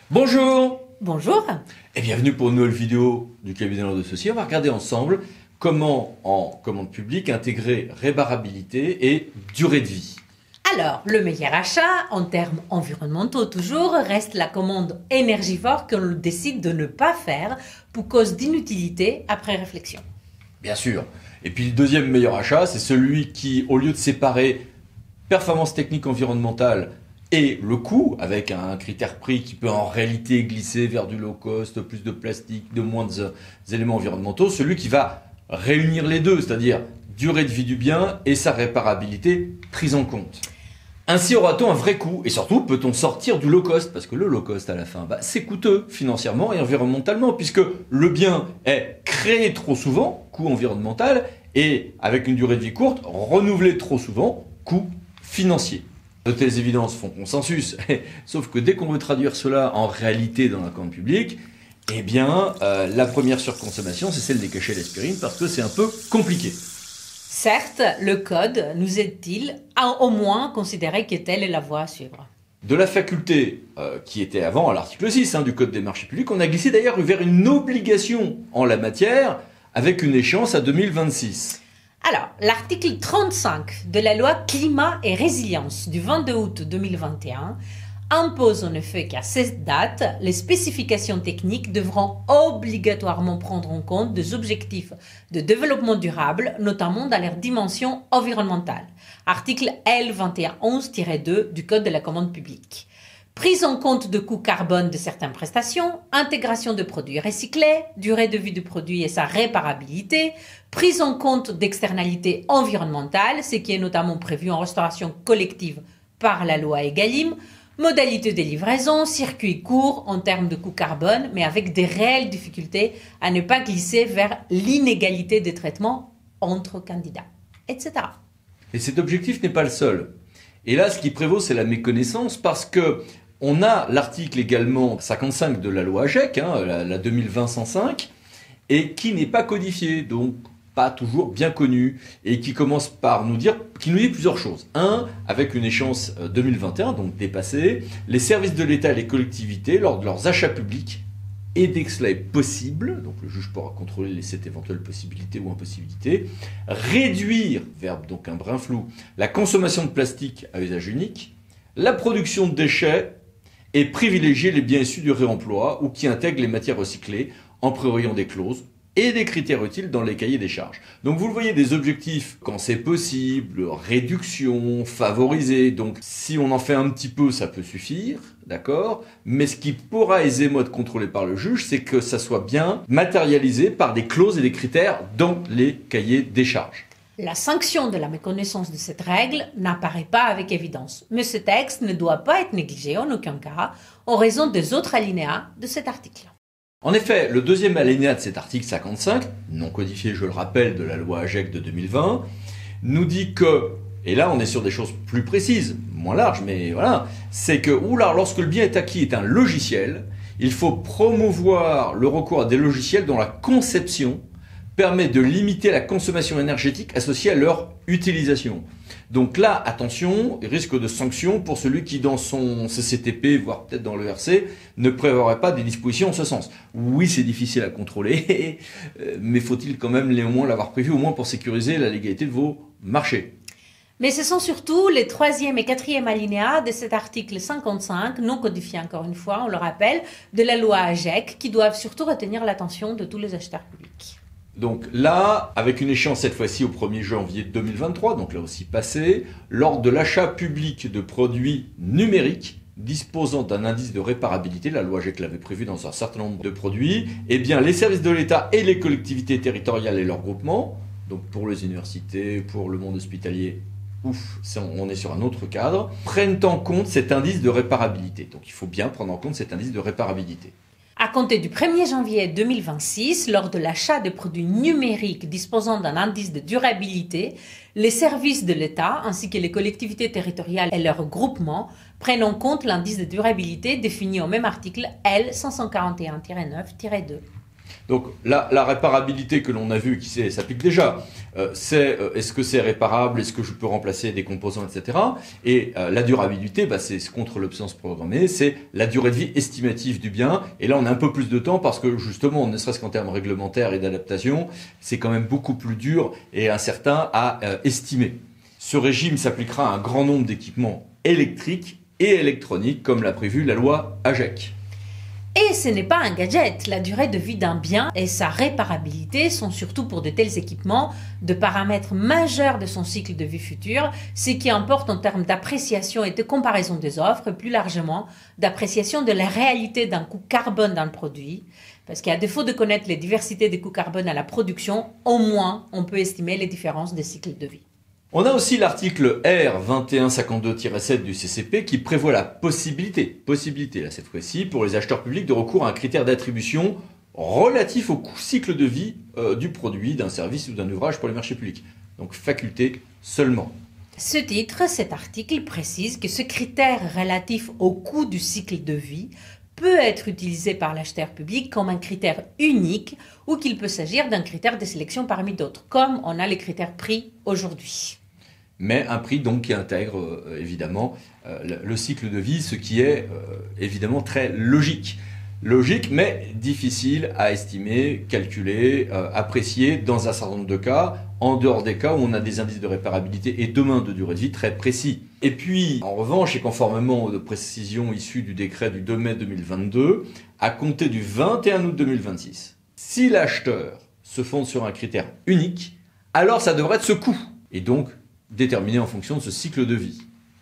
Bonjour Bonjour. et bienvenue pour une nouvelle vidéo du cabinet de Associés. On va regarder ensemble comment en commande publique intégrer réparabilité et durée de vie. Alors, le meilleur achat, en termes environnementaux toujours, reste la commande énergivore qu'on décide de ne pas faire pour cause d'inutilité après réflexion. Bien sûr. Et puis le deuxième meilleur achat, c'est celui qui, au lieu de séparer performance technique environnementale et le coût, avec un critère prix qui peut en réalité glisser vers du low cost, plus de plastique, de moins d'éléments environnementaux, celui qui va réunir les deux, c'est-à-dire durée de vie du bien et sa réparabilité prise en compte. Ainsi aura-t-on un vrai coût et surtout peut-on sortir du low cost, parce que le low cost à la fin, c'est coûteux financièrement et environnementalement, puisque le bien est créé trop souvent, coût environnemental, et avec une durée de vie courte, renouvelé trop souvent, coût financier. De telles évidences font consensus, sauf que dès qu'on veut traduire cela en réalité dans la commande publique, eh bien, la première surconsommation, c'est celle des cachets d'aspirine, parce que c'est un peu compliqué. Certes, le code nous aide-t-il à au moins considérer que telle est la voie à suivre. De la faculté qui était avant à l'article 6 du Code des marchés publics, on a glissé d'ailleurs vers une obligation en la matière avec une échéance à 2026. Alors, l'article 35 de la loi Climat et Résilience du 22 août 2021 impose en effet qu'à cette date, les spécifications techniques devront obligatoirement prendre en compte des objectifs de développement durable, notamment dans leur dimension environnementale. Article L2111-2 du Code de la commande publique. Prise en compte de coûts carbone de certaines prestations, intégration de produits recyclés, durée de vie du produit et sa réparabilité, prise en compte d'externalités environnementales, ce qui est notamment prévu en restauration collective par la loi Egalim, modalité de livraison, circuit court en termes de coût carbone, mais avec des réelles difficultés à ne pas glisser vers l'inégalité de traitement entre candidats, etc. Et cet objectif n'est pas le seul. Et là, ce qui prévaut, c'est la méconnaissance, parce que on a l'article également 55 de la loi AGEC, la 2020-105, et qui n'est pas codifié, donc pas toujours bien connu, et qui commence par nous dire, qui nous dit plusieurs choses. Un, avec une échéance 2021, donc dépassée, les services de l'État et les collectivités, lors de leurs achats publics, et dès que cela est possible, donc le juge pourra contrôler cette éventuelle possibilité ou impossibilité, réduire, verbe donc un brin flou, la consommation de plastique à usage unique, la production de déchets, et privilégier les biens issus du réemploi ou qui intègrent les matières recyclées en prévoyant des clauses et des critères utiles dans les cahiers des charges. Donc vous le voyez, des objectifs quand c'est possible, réduction, favoriser. Donc si on en fait un petit peu, ça peut suffire, d'accord? Mais ce qui pourra aisément être contrôlé par le juge, c'est que ça soit bien matérialisé par des clauses et des critères dans les cahiers des charges. La sanction de la méconnaissance de cette règle n'apparaît pas avec évidence, mais ce texte ne doit pas être négligé en aucun cas en raison des autres alinéas de cet article. En effet, le deuxième alinéa de cet article 55, non codifié, je le rappelle, de la loi AGEC de 2020, nous dit que, et là on est sur des choses plus précises, moins larges, mais voilà, c'est que lorsque le bien est acquis est un logiciel, il faut promouvoir le recours à des logiciels dont la conception permet de limiter la consommation énergétique associée à leur utilisation. Donc là, attention, risque de sanction pour celui qui, dans son CCTP, voire peut-être dans le l'ERC, ne prévoirait pas des dispositions en ce sens. Oui, c'est difficile à contrôler, mais faut-il quand même néanmoins l'avoir prévu, au moins pour sécuriser la légalité de vos marchés. Mais ce sont surtout les 3e et 4e alinéas de cet article 55, non codifié encore une fois, on le rappelle, de la loi AGEC, qui doivent surtout retenir l'attention de tous les acheteurs publics. Donc là, avec une échéance cette fois-ci au 1er janvier 2023, donc là aussi passé, lors de l'achat public de produits numériques disposant d'un indice de réparabilité, la loi AGEC l'avait prévu dans un certain nombre de produits, eh bien les services de l'État et les collectivités territoriales et leurs groupements, donc pour les universités, pour le monde hospitalier, on est sur un autre cadre, prennent en compte cet indice de réparabilité. Donc il faut bien prendre en compte cet indice de réparabilité. À compter du 1er janvier 2026, lors de l'achat de produits numériques disposant d'un indice de durabilité, les services de l'État ainsi que les collectivités territoriales et leurs groupements prennent en compte l'indice de durabilité défini au même article L541-9-2. Donc la réparabilité que l'on a vue, qui s'applique déjà, c'est est-ce que c'est réparable, est-ce que je peux remplacer des composants, etc. Et la durabilité, c'est contre l'obsolescence programmée, c'est la durée de vie estimative du bien. Et là, on a un peu plus de temps parce que justement, ne serait-ce qu'en termes réglementaires et d'adaptation, c'est quand même beaucoup plus dur et incertain à estimer. Ce régime s'appliquera à un grand nombre d'équipements électriques et électroniques, comme l'a prévu la loi AGEC. Et ce n'est pas un gadget. La durée de vie d'un bien et sa réparabilité sont surtout pour de tels équipements de paramètres majeurs de son cycle de vie futur, ce qui importe en termes d'appréciation et de comparaison des offres, et plus largement d'appréciation de la réalité d'un coût carbone dans le produit. Parce qu'à défaut de connaître les diversités des coûts carbone à la production, au moins on peut estimer les différences des cycles de vie. On a aussi l'article R2152-7 du CCP qui prévoit la possibilité là cette fois-ci, pour les acheteurs publics de recours à un critère d'attribution relatif au cycle de vie du produit, d'un service ou d'un ouvrage pour les marchés publics. Donc faculté seulement. Ce titre, cet article précise que ce critère relatif au coût du cycle de vie peut être utilisé par l'acheteur public comme un critère unique ou qu'il peut s'agir d'un critère de sélection parmi d'autres, comme on a les critères prix aujourd'hui. Mais un prix donc qui intègre évidemment le cycle de vie, ce qui est évidemment très logique. Logique, mais difficile à estimer, calculer, apprécier dans un certain nombre de cas, en dehors des cas où on a des indices de réparabilité et demain de durée de vie très précis. Et puis, en revanche, et conformément aux précisions issues du décret du 2 mai 2022, à compter du 21 août 2026, si l'acheteur se fonde sur un critère unique, alors ça devrait être ce coût, et donc déterminé en fonction de ce cycle de vie.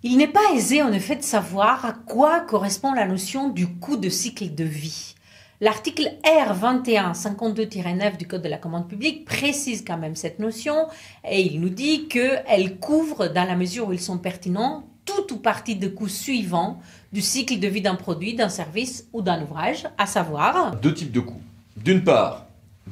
Il n'est pas aisé en effet de savoir à quoi correspond la notion du coût de cycle de vie. L'article R2152-9 du Code de la commande publique précise quand même cette notion et il nous dit qu'elle couvre, dans la mesure où ils sont pertinents, tout ou partie de coûts suivants du cycle de vie d'un produit, d'un service ou d'un ouvrage, à savoir... Deux types de coûts. D'une part,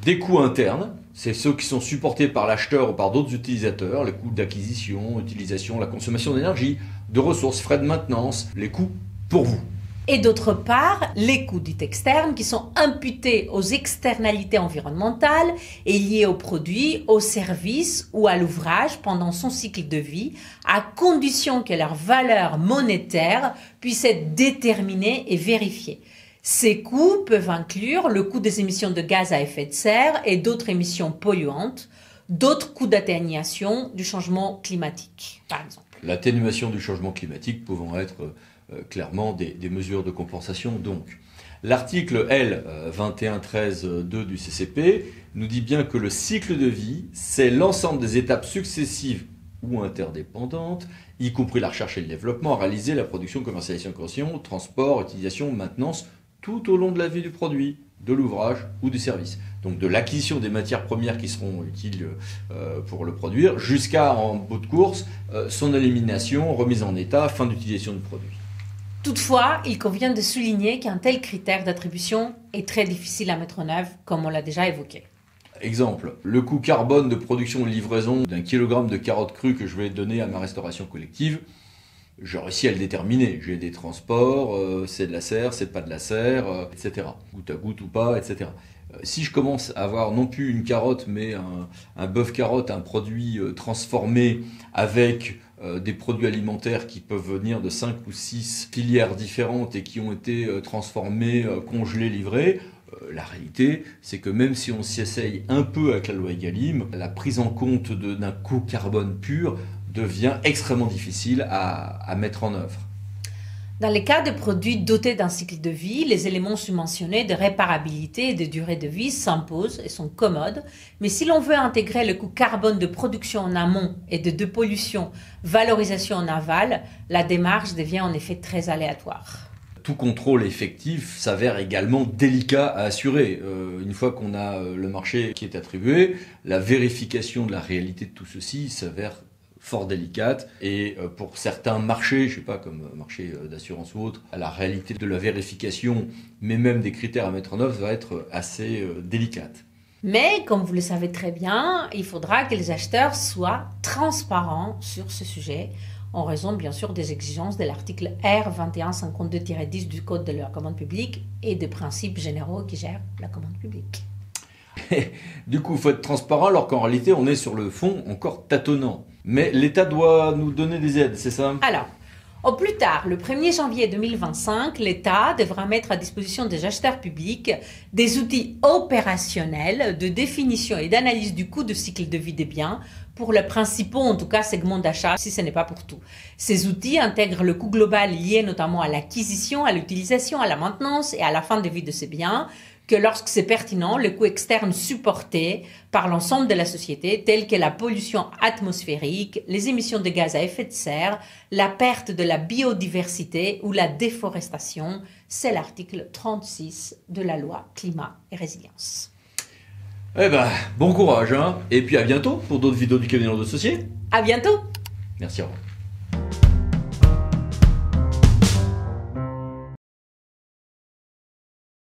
des coûts internes, c'est ceux qui sont supportés par l'acheteur ou par d'autres utilisateurs, les coûts d'acquisition, utilisation, la consommation d'énergie, de ressources, frais de maintenance, les coûts pour vous. Et d'autre part, les coûts dits externes qui sont imputés aux externalités environnementales et liés au produit, au service ou à l'ouvrage pendant son cycle de vie, à condition que leur valeur monétaire puisse être déterminée et vérifiée. Ces coûts peuvent inclure le coût des émissions de gaz à effet de serre et d'autres émissions polluantes, d'autres coûts d'atténuation du changement climatique, par exemple. L'atténuation du changement climatique pouvant être clairement des mesures de compensation. Donc, l'article L 2113-2 du CCP nous dit bien que le cycle de vie, c'est l'ensemble des étapes successives ou interdépendantes, y compris la recherche et le développement, à réaliser la production, commercialisation, consommation, transport, utilisation, maintenance, tout au long de la vie du produit, de l'ouvrage ou du service. Donc de l'acquisition des matières premières qui seront utiles pour le produire, jusqu'à, en bout de course, son élimination, remise en état, fin d'utilisation du produit. Toutefois, il convient de souligner qu'un tel critère d'attribution est très difficile à mettre en œuvre, comme on l'a déjà évoqué. Exemple, le coût carbone de production et livraison d'un kilogramme de carottes crues que je vais donner à ma restauration collective, j'ai réussi à le déterminer. J'ai des transports, c'est de la serre, c'est pas de la serre, etc. Goutte à goutte ou pas, etc. Si je commence à avoir non plus une carotte, mais un bœuf carotte, un produit transformé avec des produits alimentaires qui peuvent venir de 5 ou 6 filières différentes et qui ont été transformés, congelés, livrés, la réalité, c'est que même si on s'y essaye un peu avec la loi Egalim, la prise en compte d'un coût carbone pur devient extrêmement difficile à mettre en œuvre. Dans les cas de produits dotés d'un cycle de vie, les éléments subventionnés de réparabilité et de durée de vie s'imposent et sont commodes, mais si l'on veut intégrer le coût carbone de production en amont et de dépollution, valorisation en aval, la démarche devient en effet très aléatoire. Tout contrôle effectif s'avère également délicat à assurer. Une fois qu'on a le marché qui est attribué, la vérification de la réalité de tout ceci s'avère fort délicate et pour certains marchés, je sais pas, comme marché d'assurance ou autre, la réalité de la vérification, mais même des critères à mettre en œuvre, va être assez délicate. Mais, comme vous le savez très bien, il faudra que les acheteurs soient transparents sur ce sujet, en raison bien sûr des exigences de l'article R2152-10 du Code de la commande publique et des principes généraux qui gèrent la commande publique. Du coup, il faut être transparent alors qu'en réalité, on est sur le fond encore tâtonnant. Mais l'État doit nous donner des aides, c'est ça? Alors, au plus tard, le 1er janvier 2025, l'État devra mettre à disposition des acheteurs publics des outils opérationnels de définition et d'analyse du coût de cycle de vie des biens pour les principaux, en tout cas, segments d'achat, si ce n'est pas pour tout. Ces outils intègrent le coût global lié notamment à l'acquisition, à l'utilisation, à la maintenance et à la fin de vie de ces biens, que lorsque c'est pertinent, le coût externe supporté par l'ensemble de la société, tels que la pollution atmosphérique, les émissions de gaz à effet de serre, la perte de la biodiversité ou la déforestation. C'est l'article 36 de la loi Climat et Résilience. Eh ben, bon courage, hein. Et puis à bientôt pour d'autres vidéos du cabinet de associés. À bientôt! Merci, au revoir.